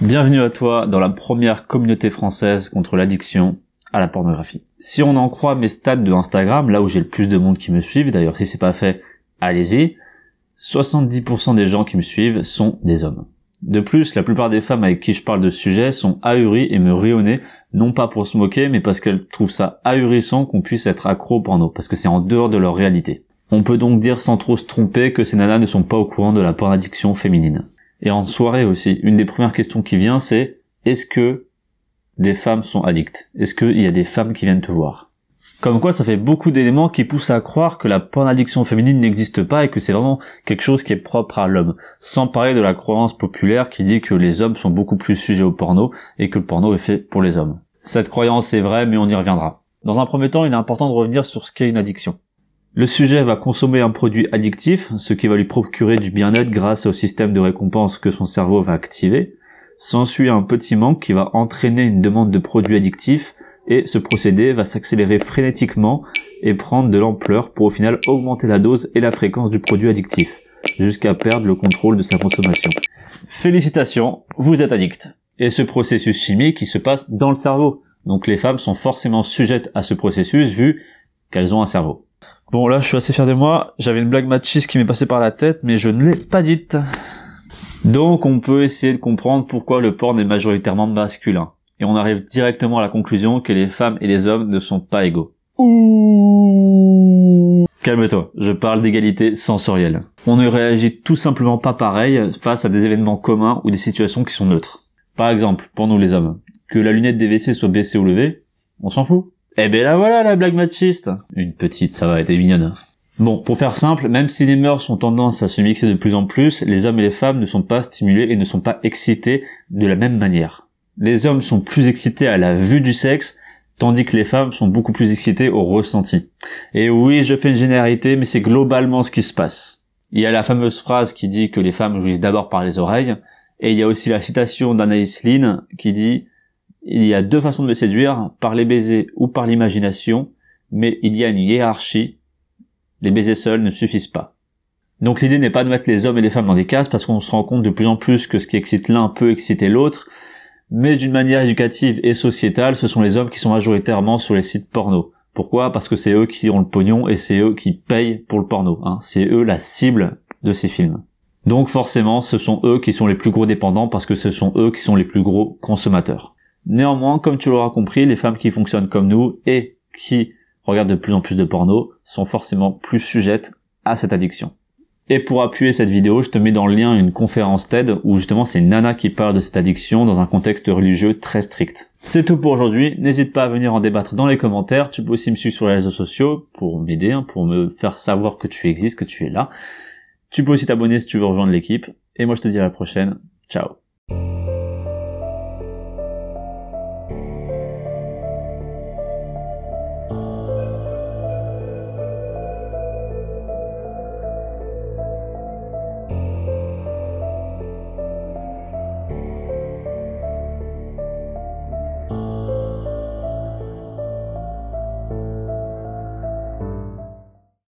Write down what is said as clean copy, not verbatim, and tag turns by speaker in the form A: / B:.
A: Bienvenue à toi dans la première communauté française contre l'addiction à la pornographie. Si on en croit mes stats de Instagram, là où j'ai le plus de monde qui me suivent, d'ailleurs si c'est pas fait, allez-y, 70% des gens qui me suivent sont des hommes. De plus, la plupart des femmes avec qui je parle de ce sujet sont ahuries et me rient au nez, non pas pour se moquer, mais parce qu'elles trouvent ça ahurissant qu'on puisse être accro au porno, parce que c'est en dehors de leur réalité. On peut donc dire sans trop se tromper que ces nanas ne sont pas au courant de la pornaddiction féminine. Et en soirée aussi, une des premières questions qui vient c'est « Est-ce que des femmes sont addictes ? Est-ce qu'il y a des femmes qui viennent te voir ?» Comme quoi ça fait beaucoup d'éléments qui poussent à croire que la pornaddiction féminine n'existe pas et que c'est vraiment quelque chose qui est propre à l'homme. Sans parler de la croyance populaire qui dit que les hommes sont beaucoup plus sujets au porno et que le porno est fait pour les hommes. Cette croyance est vraie mais on y reviendra. Dans un premier temps, il est important de revenir sur ce qu'est une addiction. Le sujet va consommer un produit addictif, ce qui va lui procurer du bien-être grâce au système de récompense que son cerveau va activer. S'ensuit un petit manque qui va entraîner une demande de produits addictifs et ce procédé va s'accélérer frénétiquement et prendre de l'ampleur pour au final augmenter la dose et la fréquence du produit addictif, jusqu'à perdre le contrôle de sa consommation. Félicitations, vous êtes addict. Et ce processus chimique qui se passe dans le cerveau. Donc les femmes sont forcément sujettes à ce processus vu qu'elles ont un cerveau. Bon là je suis assez fier de moi, j'avais une blague machiste qui m'est passée par la tête mais je ne l'ai pas dite. Donc on peut essayer de comprendre pourquoi le porn est majoritairement masculin. Et on arrive directement à la conclusion que les femmes et les hommes ne sont pas égaux. Ouh. Calme-toi, je parle d'égalité sensorielle. On ne réagit tout simplement pas pareil face à des événements communs ou des situations qui sont neutres. Par exemple, pour nous les hommes, que la lunette des WC soit baissée ou levée, on s'en fout. Eh ben là voilà la blague machiste. Une petite, ça va être mignonne. Bon, pour faire simple, même si les mœurs ont tendance à se mixer de plus en plus, les hommes et les femmes ne sont pas stimulés et ne sont pas excités de la même manière. Les hommes sont plus excités à la vue du sexe, tandis que les femmes sont beaucoup plus excitées au ressenti. Et oui, je fais une généralité, mais c'est globalement ce qui se passe. Il y a la fameuse phrase qui dit que les femmes jouissent d'abord par les oreilles, et il y a aussi la citation d'Anaïs Nin qui dit « Il y a deux façons de me séduire, par les baisers ou par l'imagination, mais il y a une hiérarchie, les baisers seuls ne suffisent pas. » Donc l'idée n'est pas de mettre les hommes et les femmes dans des cases, parce qu'on se rend compte de plus en plus que ce qui excite l'un peut exciter l'autre, mais d'une manière éducative et sociétale, ce sont les hommes qui sont majoritairement sur les sites porno. Pourquoi ? Parce que c'est eux qui ont le pognon et c'est eux qui payent pour le porno. C'est eux la cible de ces films. Donc forcément, ce sont eux qui sont les plus gros dépendants parce que ce sont eux qui sont les plus gros consommateurs. Néanmoins, comme tu l'auras compris, les femmes qui fonctionnent comme nous et qui regardent de plus en plus de porno sont forcément plus sujettes à cette addiction. Et pour appuyer cette vidéo, je te mets dans le lien une conférence TED où justement c'est une nana qui parle de cette addiction dans un contexte religieux très strict. C'est tout pour aujourd'hui, n'hésite pas à venir en débattre dans les commentaires, tu peux aussi me suivre sur les réseaux sociaux pour m'aider, pour me faire savoir que tu existes, que tu es là. Tu peux aussi t'abonner si tu veux rejoindre l'équipe, et moi je te dis à la prochaine, ciao.